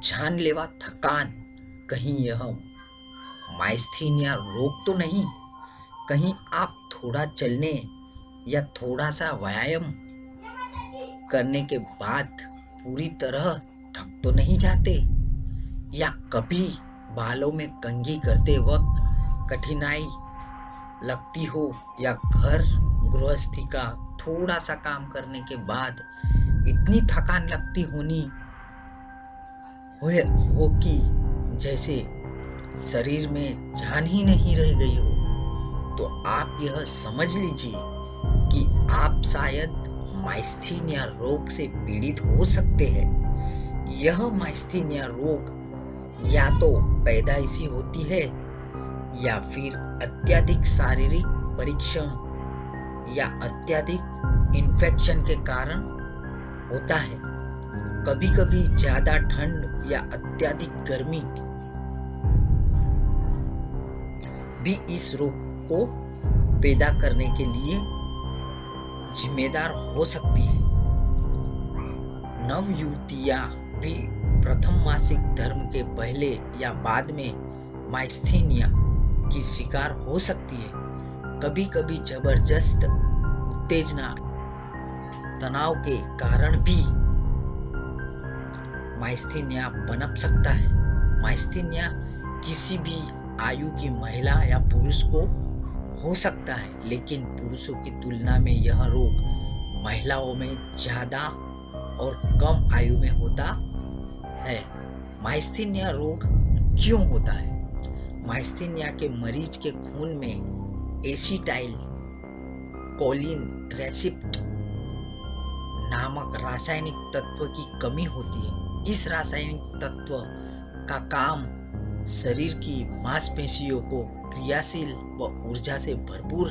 जानलेवा थकान, कहीं यह माइस्थीनिया रोग तो नहीं? कहीं आप थोड़ा चलने या थोड़ा सा व्यायाम करने के बाद पूरी तरह थक तो नहीं जाते? या कभी बालों में कंघी करते वक्त कठिनाई लगती हो, या घर गृहस्थी का थोड़ा सा काम करने के बाद इतनी थकान लगती हो कि जैसे शरीर में जान ही नहीं रह गई हो? तो आप यह समझ लीजिए कि आप शायद माइस्थीनिया रोग से पीड़ित हो सकते हैं। यह माइस्थीनिया रोग या तो पैदाइशी होती है या फिर अत्यधिक शारीरिक परिश्रम या अत्यधिक इन्फेक्शन के कारण होता है। कभी कभी ज्यादा ठंड या अत्यधिक गर्मी भी इस रोग को पैदा करने के लिए जिम्मेदार हो सकती है। नवयुवतियां भी प्रथम मासिक धर्म के पहले या बाद में माइस्थीनिया की शिकार हो सकती है। कभी कभी जबरदस्त उत्तेजना, तनाव के कारण भी माइस्थीनिया पनप सकता है। माइस्थीनिया किसी भी आयु की महिला या पुरुष को हो सकता है, लेकिन पुरुषों की तुलना में यह रोग महिलाओं में ज्यादा और कम आयु में होता है। माइस्थीनिया रोग क्यों होता है? माइस्थीनिया के मरीज के खून में एसिटाइल कोलिन रेसिप्ट नामक रासायनिक तत्व की कमी होती है। इस रासायनिक तत्व का काम शरीर की मांसपेशियों को क्रियाशील व ऊर्जा से भरपूर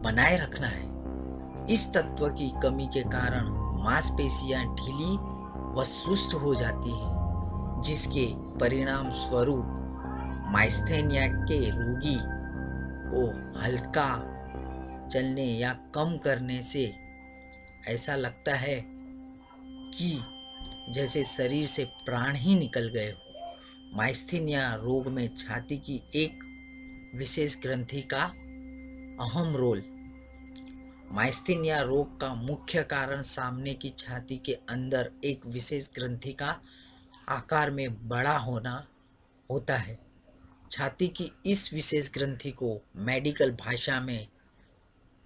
बनाए रखना है। इस तत्व की कमी के कारण मांसपेशियां ढीली व सुस्त हो जाती हैं, जिसके परिणाम स्वरूप माइस्थीनिया के रोगी को हल्का चलने या कम करने से ऐसा लगता है कि जैसे शरीर से प्राण ही निकल गए हो। माइस्थीनिया रोग में छाती की एक विशेष ग्रंथि का अहम रोल। माइस्थीनिया रोग का मुख्य कारण सामने की छाती के अंदर एक विशेष ग्रंथि का आकार में बड़ा होना होता है। छाती की इस विशेष ग्रंथि को मेडिकल भाषा में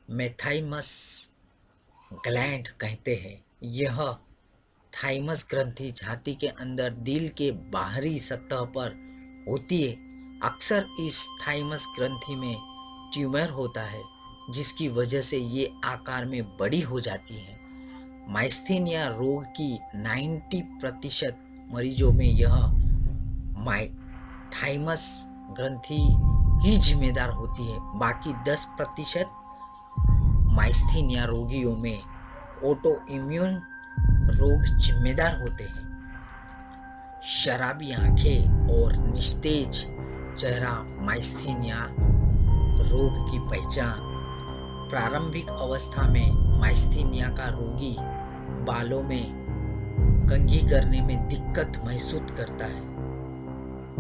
मेथाइमस ग्लैंड कहते हैं। यह थाइमस ग्रंथि छाती के अंदर दिल के बाहरी सतह पर होती है। अक्सर इस थाइमस ग्रंथि में ट्यूमर होता है, जिसकी वजह से ये आकार में बड़ी हो जाती है। माइस्थीनिया रोग की 90% मरीजों में यह थाइमस ग्रंथि ही जिम्मेदार होती है। बाकी 10% माइस्थीनिया रोगियों में ऑटो इम्यून रोग जिम्मेदार होते हैं। शराबी आंखें और निस्तेज चेहरा माइस्थीनिया रोग की पहचान। प्रारंभिक अवस्था में माइस्थीनिया का रोगी बालों में कंघी करने में दिक्कत महसूस करता है।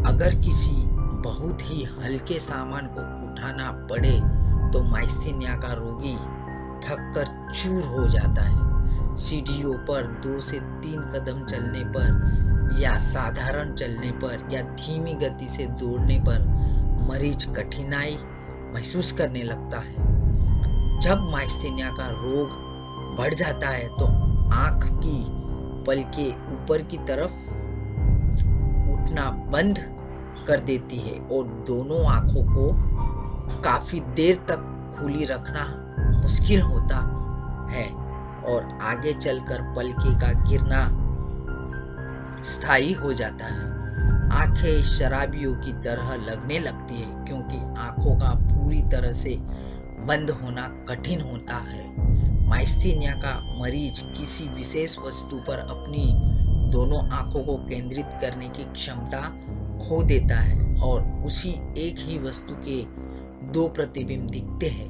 अगर किसी बहुत ही हल्के सामान को उठाना पड़े तो माइस्थीनिया का रोगी थककर चूर हो जाता है। सीढ़ियों पर 2 से 3 कदम चलने पर या साधारण चलने पर या धीमी गति से दौड़ने पर मरीज कठिनाई महसूस करने लगता है। जब माइस्थीनिया का रोग बढ़ जाता है तो आंख की पलकें ऊपर की तरफ उठना बंद कर देती है और दोनों आंखों को काफी देर तक खुली रखना मुश्किल होता है और आगे चलकर पलके का गिरना स्थायी हो जाता है। आंखें शराबियों की तरह लगने लगती है, क्योंकि आंखों का पूरी तरह से बंद होना कठिन होता है। माइस्थीनिया का मरीज किसी विशेष वस्तु पर अपनी दोनों आंखों को केंद्रित करने की क्षमता खो देता है और उसी एक ही वस्तु के 2 प्रतिबिंब दिखते हैं।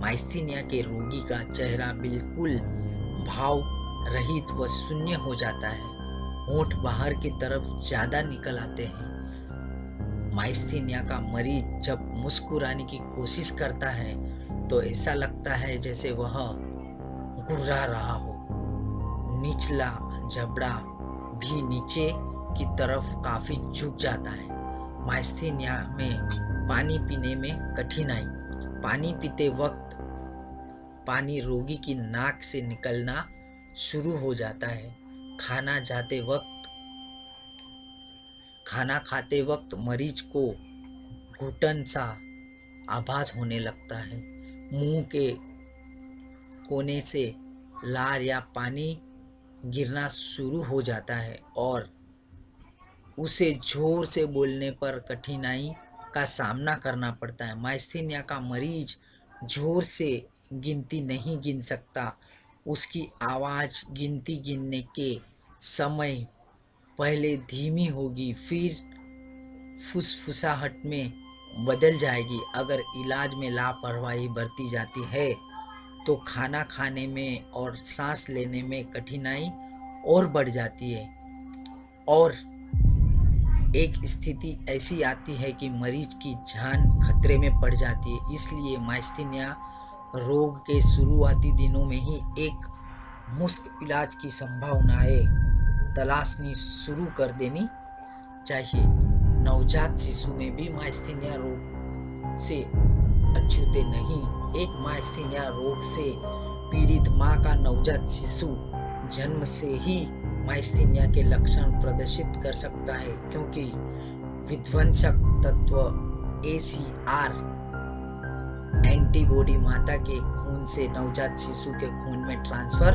माइस्थीनिया के रोगी का चेहरा बिल्कुल भाव रहित व शून्य हो जाता है। होंठ बाहर की तरफ ज्यादा निकल आते हैं। माइस्थीनिया का मरीज जब मुस्कुराने की कोशिश करता है तो ऐसा लगता है जैसे वह गुर्रा रहा हो। निचला जबड़ा भी नीचे की तरफ काफी झुक जाता है। माइस्थीनिया में पानी पीने में कठिनाई। पानी पीते वक्त पानी रोगी की नाक से निकलना शुरू हो जाता है। खाना खाते वक्त मरीज को घुटन सा आभास होने लगता है। मुंह के कोने से लार या पानी गिरना शुरू हो जाता है और उसे जोर से बोलने पर कठिनाई का सामना करना पड़ता है। माइस्थीनिया का मरीज जोर से गिनती नहीं गिन सकता। उसकी आवाज़ गिनती गिनने के समय पहले धीमी होगी, फिर फुसफुसाहट में बदल जाएगी। अगर इलाज में लापरवाही बरती जाती है तो खाना खाने में और सांस लेने में कठिनाई और बढ़ जाती है और एक स्थिति ऐसी आती है कि मरीज की जान खतरे में पड़ जाती है। इसलिए माइस्थीनिया रोग के शुरुआती दिनों में ही एक मुफ्त इलाज की संभावनाएं तलाशनी शुरू कर देनी चाहिए। नवजात शिशु में भी माइस्थीनिया रोग से अछूते नहीं। एक माइस्थीनिया रोग से पीड़ित मां का नवजात शिशु जन्म से ही माइस्थीनिया के लक्षण प्रदर्शित कर सकता है, क्योंकि विध्वंसक तत्व ACR एंटीबॉडी माता के खून से नवजात शिशु के खून में ट्रांसफर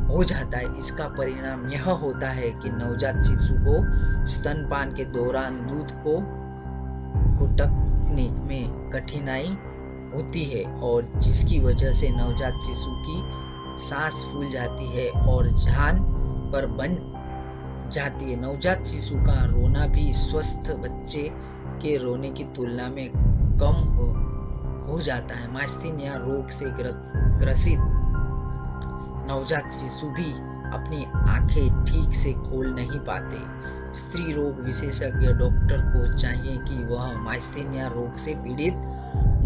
हो जाता है। इसका परिणाम यह होता है कि नवजात शिशु को स्तनपान के दौरान दूध को घुटकने में कठिनाई होती है और जिसकी वजह से नवजात शिशु की सांस फूल जाती है और जान पर बन जाती है। नवजात शिशु का रोना भी स्वस्थ बच्चे के रोने की तुलना में कम हो जाता है। माइस्थीनिया रोग से ग्रसित नवजात शिशु भी अपनी आंखें ठीक से खोल नहीं पाते। स्त्री रोग विशेषज्ञ डॉक्टर को चाहिए कि वह माइस्थीनिया रोग से पीड़ित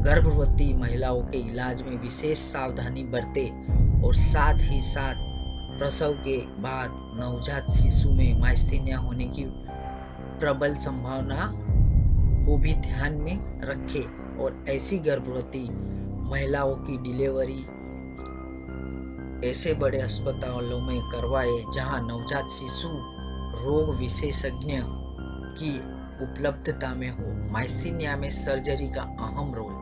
गर्भवती महिलाओं के इलाज में विशेष सावधानी बरते और साथ ही साथ प्रसव के बाद नवजात शिशु में माइस्थीनिया होने की प्रबल संभावना को भी ध्यान में रखे और ऐसी गर्भवती महिलाओं की डिलीवरी ऐसे बड़े अस्पतालों में करवाए जहां नवजात शिशु रोग विशेषज्ञ की उपलब्धता में हो। माइस्थीनिया में सर्जरी का अहम रोल।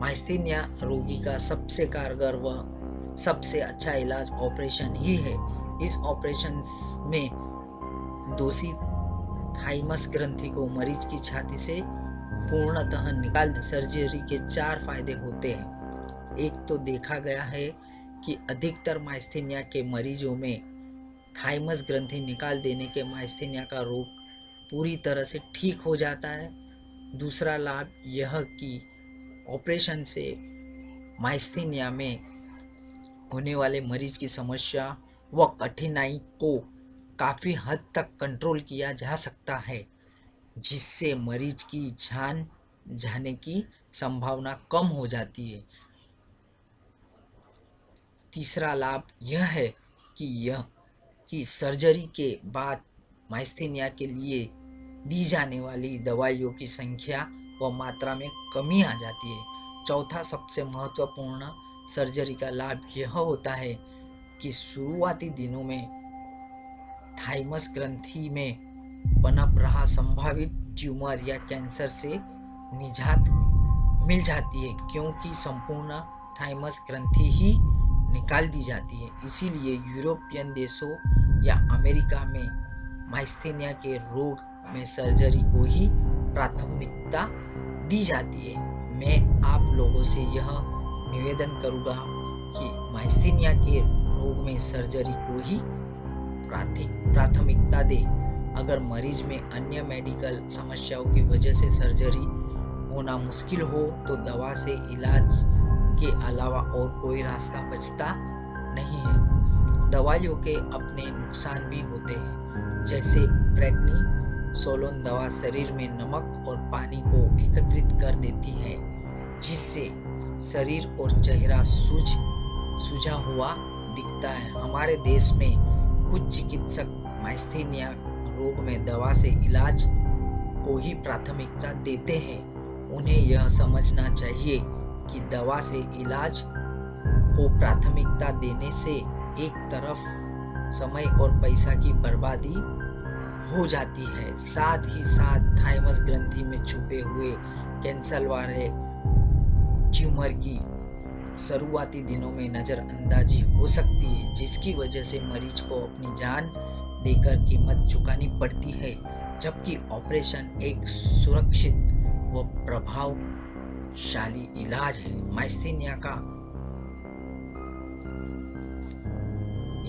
माइस्थीनिया रोगी का सबसे कारगर व सबसे अच्छा इलाज ऑपरेशन ही है। इस ऑपरेशन में दोषी थाइमस ग्रंथि को मरीज की छाती से पूर्णतः निकाल। सर्जरी के 4 फायदे होते हैं। एक तो देखा गया है कि अधिकतर माइस्थीनिया के मरीजों में थाइमस ग्रंथि निकाल देने के माइस्थीनिया का रोग पूरी तरह से ठीक हो जाता है। दूसरा लाभ यह कि ऑपरेशन से माइस्थीनिया में होने वाले मरीज की समस्या व कठिनाई को काफ़ी हद तक कंट्रोल किया जा सकता है, जिससे मरीज की जान जाने की संभावना कम हो जाती है। तीसरा लाभ यह है कि सर्जरी के बाद माइस्थीनिया के लिए दी जाने वाली दवाइयों की संख्या व मात्रा में कमी आ जाती है। चौथा सबसे महत्वपूर्ण सर्जरी का लाभ यह होता है कि शुरुआती दिनों में थाइमस ग्रंथि में पनप रहा संभावित ट्यूमर या कैंसर से निजात मिल जाती है, क्योंकि संपूर्ण थाइमस ग्रंथि ही निकाल दी जाती है। इसीलिए यूरोपियन देशों या अमेरिका में माइस्थीनिया के रोग में सर्जरी को ही प्राथमिकता दी जाती है। मैं आप लोगों से यह निवेदन करूँगा कि माइस्थीनिया के रोग में सर्जरी को ही प्राथमिकता दे। अगर मरीज में अन्य मेडिकल समस्याओं की वजह से सर्जरी होना मुश्किल हो तो दवा से इलाज के अलावा और कोई रास्ता बचता नहीं है। दवाइयों के अपने नुकसान भी होते हैं। जैसे प्रेडनिसोलोन दवा शरीर में नमक और पानी को एकत्रित कर देती है, जिससे शरीर और चेहरा सूजा हुआ दिखता है। हमारे देश में कुछ चिकित्सक माइस्थेनिया रोग में दवा से इलाज को ही प्राथमिकता देते हैं। उन्हें यह समझना चाहिए कि दवा से इलाज को प्राथमिकता देने से एक तरफ समय और पैसा की बर्बादी हो जाती है, साथ ही साथ थाइमस ग्रंथि में छुपे हुए कैंसर वाले ट्यूमर की शुरुआती दिनों में नज़रअंदाजी हो सकती है, जिसकी वजह से मरीज को अपनी जान देकर कीमत चुकानी पड़ती है, जबकि ऑपरेशन एक सुरक्षित व प्रभावशाली इलाज है। माइस्थेनिया का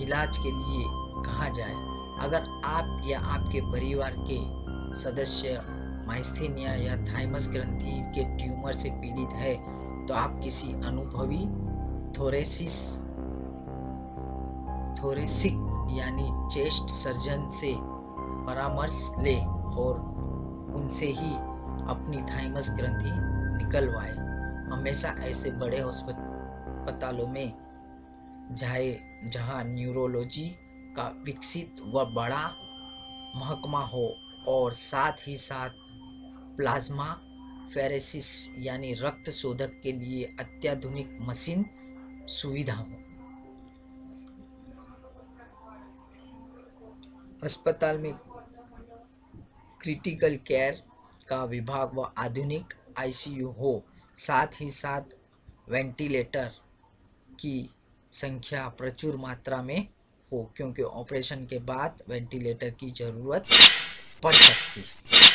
इलाज के लिए कहा जाए, अगर आप या आपके परिवार के सदस्य माइस्थेनिया या थाइमस ग्रंथि के ट्यूमर से पीड़ित है, तो आप किसी अनुभवी थोरेसिक यानी चेस्ट सर्जन से परामर्श लें और उनसे ही अपनी थाइमस ग्रंथि निकलवाएं। हमेशा ऐसे बड़े अस्पतालों में जाए जहां न्यूरोलॉजी का विकसित व बड़ा महकमा हो और साथ ही साथ प्लाज्मा फेरेसिस यानी रक्त शोधक के लिए अत्याधुनिक मशीन सुविधा हो। अस्पताल में क्रिटिकल केयर का विभाग व आधुनिक आईसीयू हो, साथ ही साथ वेंटिलेटर की संख्या प्रचुर मात्रा में हो, क्योंकि ऑपरेशन के बाद वेंटिलेटर की ज़रूरत पड़ सकती है।